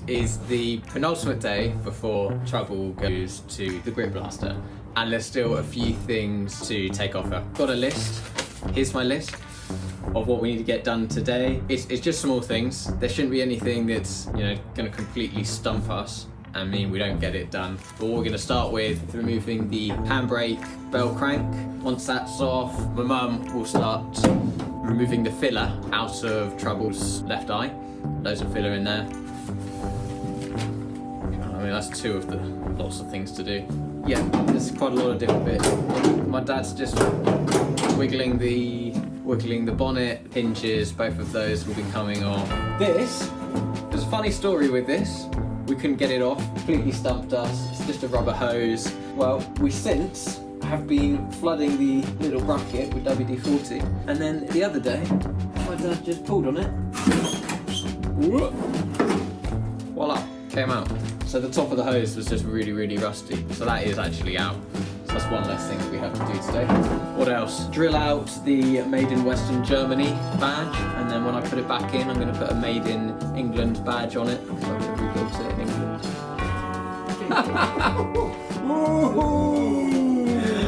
is the penultimate day before Trouble goes to the Grip Blaster, and there's still a few things to take off her. Got a list. Here's my list of what we need to get done today. It's just small things. There shouldn't be anything that's, you know, going to completely stump us and mean we don't get it done. But what we're going to start with removing the handbrake bell crank. Once that's off, my mum will start removing the filler out of Trouble's left eye. Loads of filler in there. I mean, that's two of the lots of things to do. Yeah, there's quite a lot of different bits. My dad's just wiggling the bonnet, hinges, both of those will be coming off. There's a funny story with this. We couldn't get it off, completely stumped us. It's just a rubber hose. Well, we since have been flooding the little bracket with WD-40, and then the other day, my dad just pulled on it. Voila, came out. So the top of the hose was just really, really rusty. So that is actually out. So that's one less thing that we have to do today. What else? Drill out the Made in Western Germany badge, and then when I put it back in, I'm going to put a Made in England badge on it. So I'm going to rebuild it in England.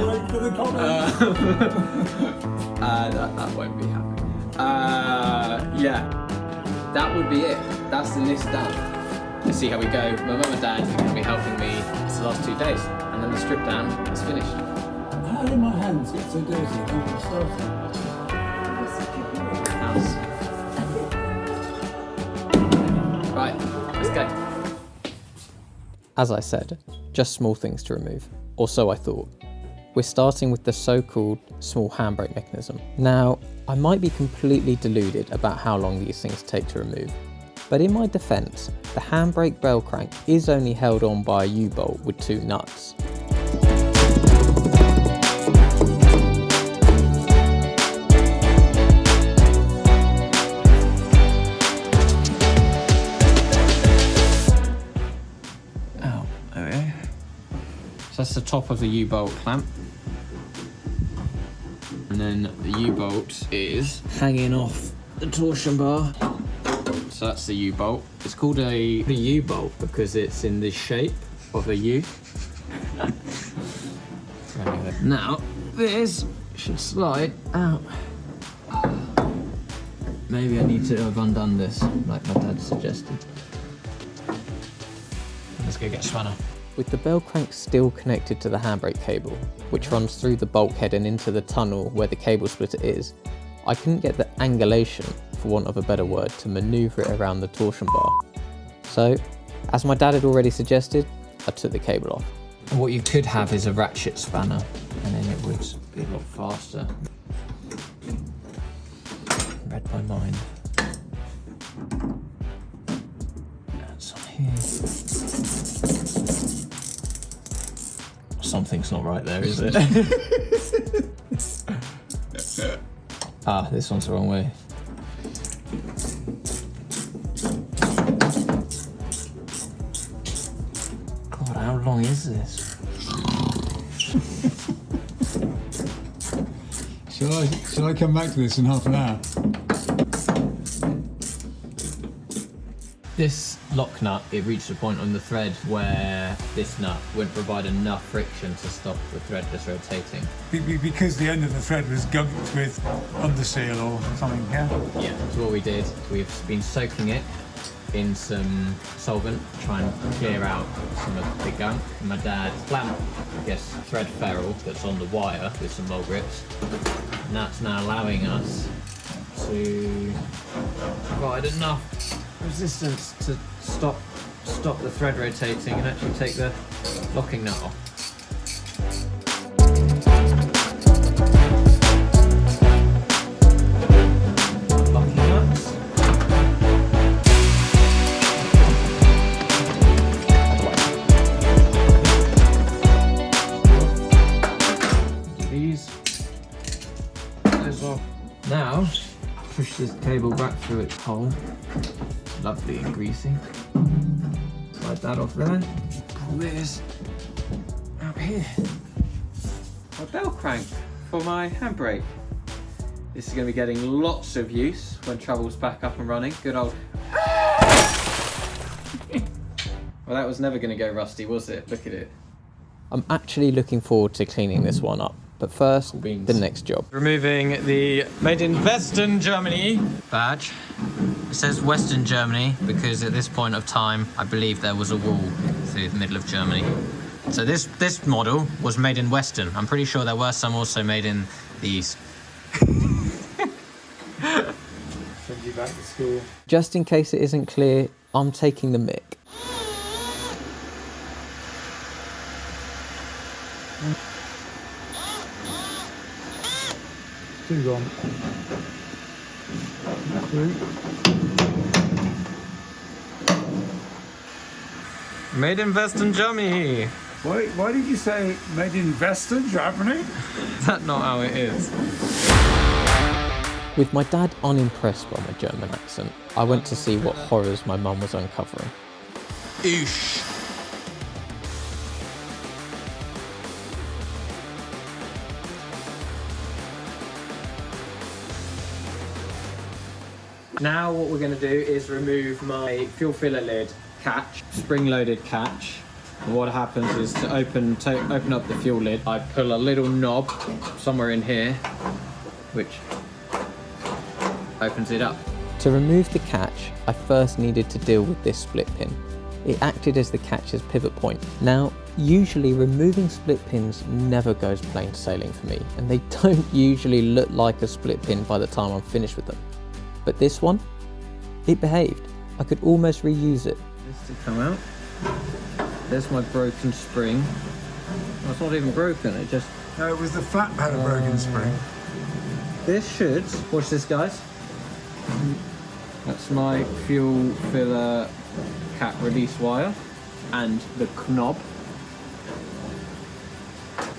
Wait for the comment. That won't be happening. Yeah, that would be it. That's the list done. Let's see how we go. My mum and dad are going to be helping me for the last 2 days, and then the strip down is finished. How did my hands get so dirty? How did I start it? Right, let's go. As I said, just small things to remove, or so I thought. We're starting with the so-called small handbrake mechanism. Now, I might be completely deluded about how long these things take to remove, but in my defence, the handbrake bell crank is only held on by a U-bolt with 2 nuts. Oh, there we go. So that's the top of the U-bolt clamp. And then the U-bolt is hanging off the torsion bar. So that's the U-bolt. It's called a U-bolt because it's in the shape of a U. Now, this should slide out. Maybe I need to have undone this, like my dad suggested. Let's go get a spanner. With the bell crank still connected to the handbrake cable, which runs through the bulkhead and into the tunnel where the cable splitter is, I couldn't get the angulation, for want of a better word, to manoeuvre it around the torsion bar. So, as my dad had already suggested, I took the cable off. What you could have is a ratchet spanner, and then it would be a lot faster. Read my mind. That's on here. Something's not right there, is it? Ah, this one's the wrong way. God, how long is this? Shall I come back to this in half an hour? This lock nut, it reached a point on the thread where this nut wouldn't provide enough friction to stop the thread just rotating. Because the end of the thread was gunked with underseal or something, yeah? Yeah, so what we did, we've been soaking it in some solvent, try and clear out some of the gunk. And my dad clamped, I guess, thread ferrule that's on the wire with some mole grips. And that's now allowing us to provide enough resistance to stop the thread rotating and actually take the locking nut off. Locking nuts. These. Those off. Now, push this cable back through its hole. Lovely and greasy. Slide that off there. Pull this out here. My bell crank for my handbrake. This is going to be getting lots of use when Trouble's back up and running. Good old. Well, that was never going to go rusty, was it? Look at it. I'm actually looking forward to cleaning this one up. But first, Beans. the next job. Removing the Made in Western Germany badge. It says Western Germany because at this point of time, I believe there was a wall through the middle of Germany. So this model was made in Western. I'm pretty sure there were some also made in the East. Send you back to school. Just in case it isn't clear, I'm taking the mick. Two gone. Through. Made in Western Germany. Why did you say made in Western Germany? Is that not how it is? With my dad unimpressed by my German accent, I went to see what horrors my mum was uncovering. Oosh. Now what we're going to do is remove my fuel filler lid catch, spring-loaded catch. And what happens is to open up the fuel lid, I pull a little knob somewhere in here, which opens it up. To remove the catch, I first needed to deal with this split pin. It acted as the catch's pivot point. Now, usually removing split pins never goes plain sailing for me, and they don't usually look like a split pin by the time I'm finished with them. But this one, it behaved. I could almost reuse it. This to come out. There's my broken spring. Well, it's not even broken, it just... No, it was the flap had a broken spring. This should, watch this guys. That's my fuel filler cap release wire and the knob.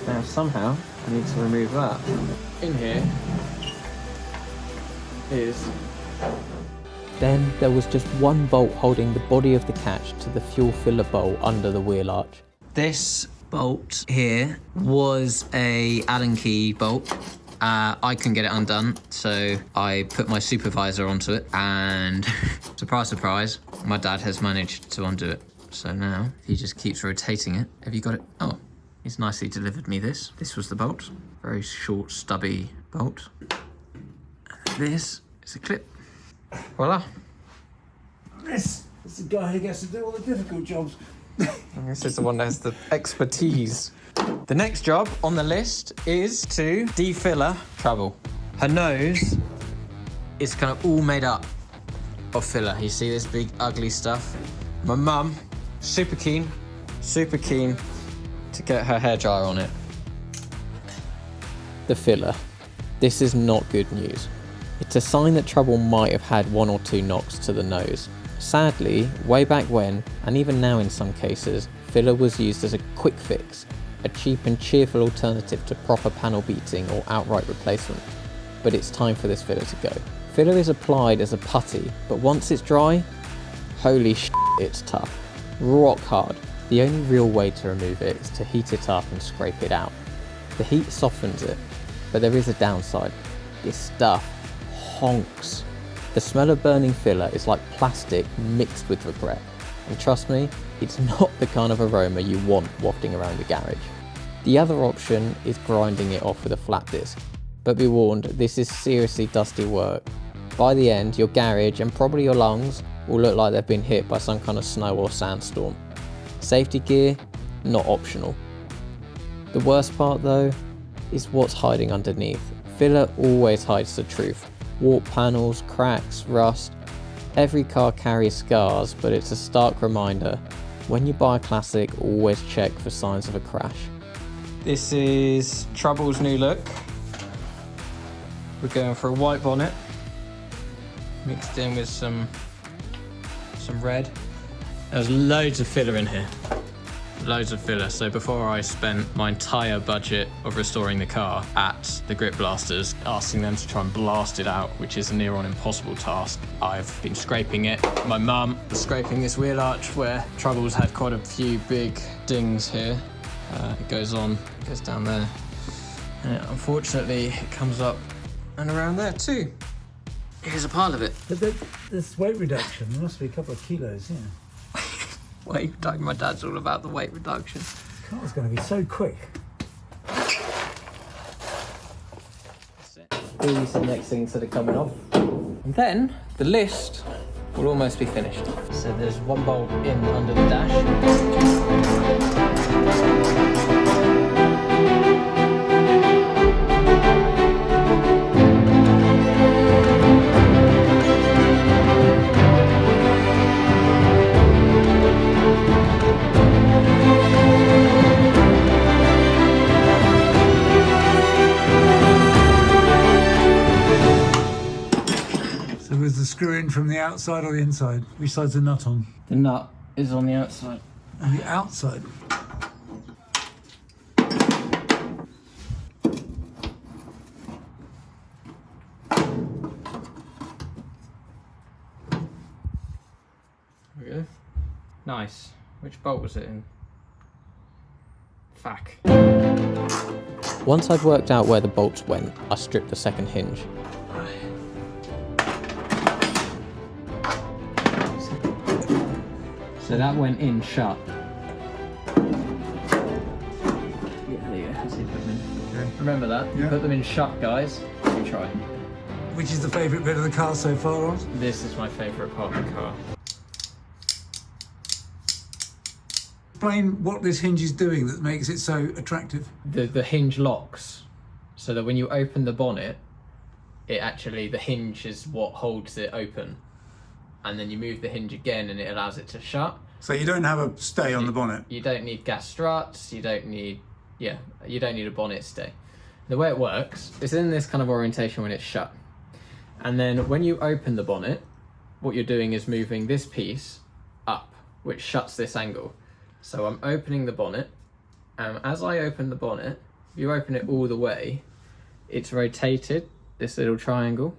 Now somehow I need to remove that. In here is... Then there was just one bolt holding the body of the catch to the fuel filler bowl under the wheel arch. This bolt here was a Allen key bolt. I couldn't get it undone, so I put my supervisor onto it, and surprise, surprise, my dad has managed to undo it. So now he just keeps rotating it. Have you got it? Oh, he's nicely delivered me this. This was the bolt, very short, stubby bolt. And this is a clip. Voila. This is the guy who gets to do all the difficult jobs. This is the one that has the expertise. The next job on the list is to defiller Trouble. Her nose is kind of all made up of filler. You see this big ugly stuff? My mum, super keen to get her hairdryer on it. The filler. This is not good news. It's a sign that Trouble might have had one or two knocks to the nose. Sadly, way back when, and even now in some cases, filler was used as a quick fix, a cheap and cheerful alternative to proper panel beating or outright replacement. But it's time for this filler to go. Filler is applied as a putty, but once it's dry, holy shit, it's tough. Rock hard. The only real way to remove it is to heat it up and scrape it out. The heat softens it, but there is a downside. This stuff honks. The smell of burning filler is like plastic mixed with regret. And trust me, it's not the kind of aroma you want wafting around your garage. The other option is grinding it off with a flat disc. But be warned, this is seriously dusty work. By the end, your garage and probably your lungs will look like they've been hit by some kind of snow or sandstorm. Safety gear, not optional. The worst part though, is what's hiding underneath. Filler always hides the truth. Warped panels, cracks, rust. Every car carries scars, but it's a stark reminder. When you buy a classic, always check for signs of a crash. This is Trouble's new look. We're going for a white bonnet, mixed in with some red. There's loads of filler in here. Loads of filler. So before I spent my entire budget of restoring the car at the Grip Blasters, asking them to try and blast it out, which is a near on impossible task, I've been scraping it. My mum was scraping this wheel arch where Trouble's had quite a few big dings here. It goes down there. And unfortunately, it comes up and around there too. Here's a pile of it. But this weight reduction, there must be a couple of kilos, yeah. weight reduction. My dad's all about the weight reduction. Car's going to be so quick. These are the next things that are coming off. And then the list will almost be finished. So there's one bolt in under the dash. So was the screw in from the outside or the inside? Which side's the nut on? The nut is on the outside. On the outside. There we go. Nice. Which bolt was it in? Fuck. Once I'd worked out where the bolts went, I stripped the second hinge. So that went in shut. Yeah, there you go. That's how you put them in. Okay. Remember that? You Yeah. put them in shut, guys. You try. Which is the favourite bit of the car so far, Ross? This is my favourite part of the car. Explain what this hinge is doing that makes it so attractive. The hinge locks, so that when you open the bonnet, the hinge is what holds it open. And then you move the hinge again and it allows it to shut. So you don't have a stay on the bonnet? You don't need gas struts, you don't need a bonnet stay. The way it works, it's in this kind of orientation when it's shut. And then when you open the bonnet, what you're doing is moving this piece up, which shuts this angle. So I'm opening the bonnet, and as I open the bonnet, if you open it all the way, it's rotated, this little triangle.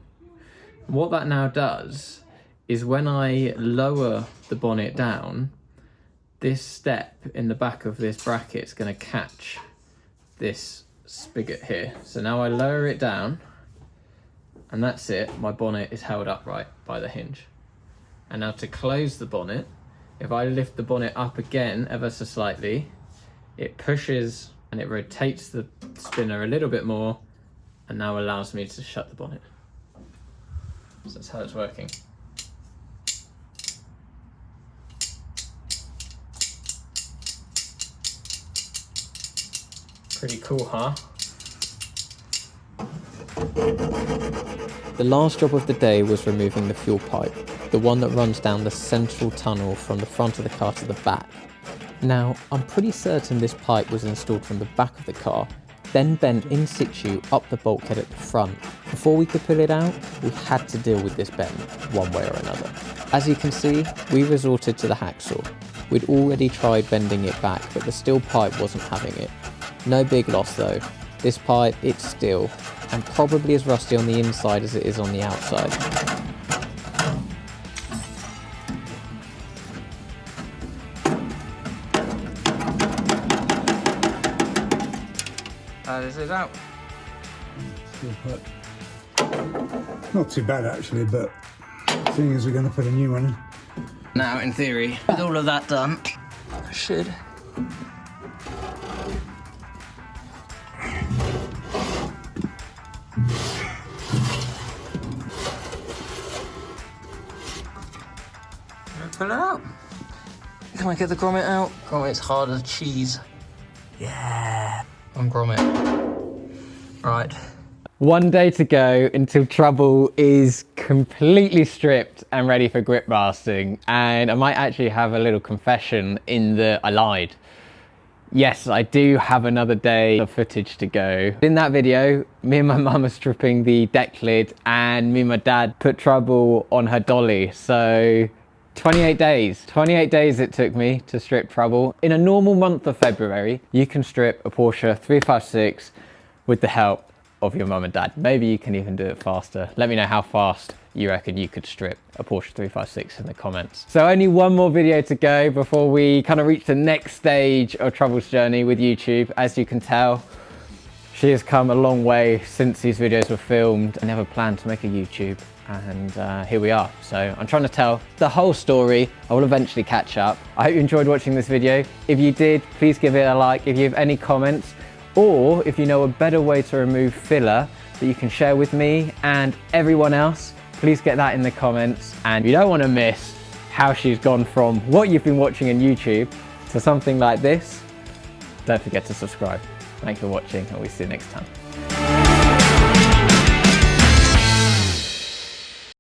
What that now does is when I lower the bonnet down, this step in the back of this bracket is going to catch this spigot here. So now I lower it down, and that's it. My bonnet is held upright by the hinge. And now to close the bonnet, if I lift the bonnet up again ever so slightly, it pushes and it rotates the spinner a little bit more, and now allows me to shut the bonnet. So that's how it's working. Pretty cool, huh? The last job of the day was removing the fuel pipe, the one that runs down the central tunnel from the front of the car to the back. Now, I'm pretty certain this pipe was installed from the back of the car, then bent in situ up the bulkhead at the front. Before we could pull it out, we had to deal with this bend one way or another. As you can see, we resorted to the hacksaw. We'd already tried bending it back, but the steel pipe wasn't having it. No big loss though. This pipe, it's steel, and probably as rusty on the inside as it is on the outside. How is it out? Steel pipe. Not too bad actually, but seeing as we're going to put a new one in. Now, in theory, with all of that done, I should pull it out. Can I get the grommet out? Grommet's hard as cheese. Yeah. On grommet. Right. One day to go until Trouble is completely stripped and ready for grip blasting. And I might actually have a little confession in that I lied. Yes, I do have another day of footage to go. In that video, me and my mum are stripping the deck lid, and me and my dad put Trouble on her dolly. So 28 days it took me to strip Trouble. In a normal month of February, you can strip a Porsche 356 with the help of your mum and dad. Maybe you can even do it faster. Let me know how fast you reckon you could strip a Porsche 356 in the comments. So only one more video to go before we kind of reach the next stage of Trouble's journey with YouTube. As you can tell, She has come a long way since these videos were filmed. I never planned to make a YouTube, and here we are. So I'm trying to tell the whole story. I will eventually catch up. I hope you enjoyed watching this video. If you did, please give it a like. If you have any comments, or if you know a better way to remove filler that you can share with me and everyone else, please get that in the comments. And you don't want to miss how she's gone from what you've been watching on YouTube to something like this, don't forget to subscribe. Thanks for watching, and we'll see you next time.